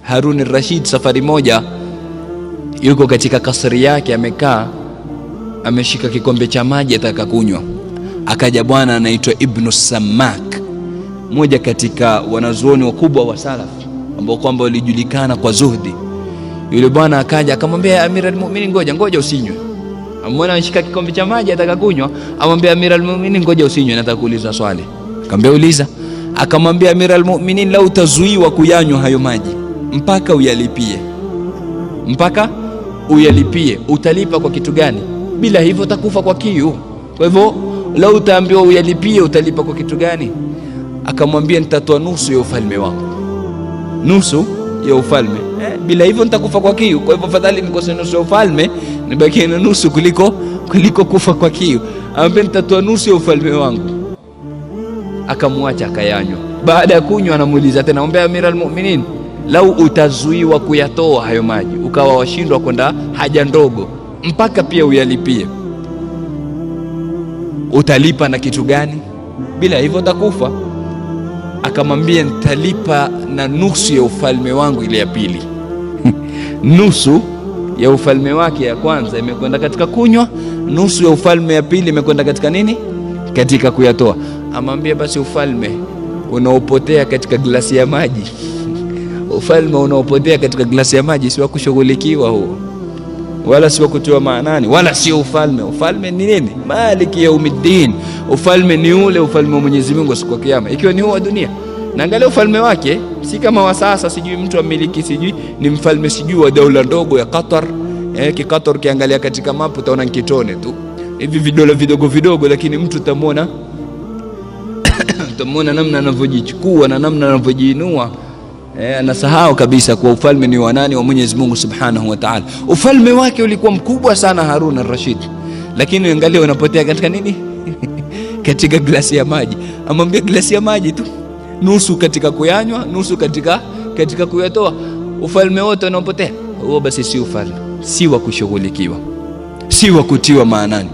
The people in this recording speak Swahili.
Harun al-Rashid safari moja yuko katika kasri yake amekaa, ameshika kikombe cha maji ataka kunywa. Akaja bwana anaitwa Ibn Sammak, mmoja katika wanazuoni wakubwa wa salaf ambao kwamba walijulikana kwa zuhdi. Yule bwana akaja akamwambia Amir al-Mu'minin, ngoja usinywe. Amwona anashika kikombe cha maji ataka kunywa, amwambia Amir al-Mu'minin, ngoja usinywe, nataka kuuliza swali. Akamwambia uliza. Akamwambia Amir al-Mu'minin, lau utazuiwa kuyanywa hayo maji mpaka uyalipie, utalipa kwa kitu gani? Bila hivyo utakufa kwa kiu. Kwa hivyo lau utaambiwa uyalipie, utalipa kwa kitu gani? Akamwambia nitatoa nusu ya ufalme wangu. Nusu ya ufalme. Bila hivyo nitakufa kwa kiu. Kwa hivyo fadhali nikose nusu ya ufalme nibaki na nusu kuliko kufa kwa kiu. Amwambia nitatoa nusu ya ufalme wangu. Akamwacha akayanywa. Baada ya kunywa anamuuliza tena, amwambia Amir al-Mu'minin, lau utazuiwa kuyatoa hayo maji ukawa washindwa kwenda haja ndogo mpaka pia uyalipie, utalipa na kitu gani? Bila hivyo utakufa. Akamwambia nitalipa na nusu ya ufalme wangu ile ya pili. Nusu ya ufalme wake ya kwanza imekwenda katika kunywa, nusu ya ufalme ya pili imekwenda katika nini? Katika kuyatoa. Amwambia basi ufalme unaopotea katika glasi ya maji ufalme unaopotea katika glasi ya maji si wa kushughulikiwa huo, wala si wa kutiwa maanani, wala sio ufalme. Ufalme ni nini? Maliki yaumiddin. Ufalme ni ule ufalme wa Mwenyezi Mungu siku ya Kiyama, ikiwa ni huo dunia. Na angalia ufalme wake si kama wa sasa, sijui mtu amiliki, sijui ni mfalme sijui wa daula ndogo ya Qatar. Qatar kiangalia katika mapu utaona kitone tu hivi vidole vidogo, lakini mtu utamwona namna anavyojichukua na namna anavyojiinua. Anasahau kabisa kwa ufalme ni wa nani? Wa Mwenyezi Mungu Subhanahu wa Ta'ala. Ufalme wake ulikuwa mkubwa sana Harun al-Rashid, lakini angalia unapotea katika nini? Katika glasi ya maji. Amwambia glasi ya maji tu, nusu katika kuyanywa, nusu katika kuyatoa. Ufalme wote unapotea huo, basi si ufalme, si wa kushughulikiwa, si wa kutiwa maanani.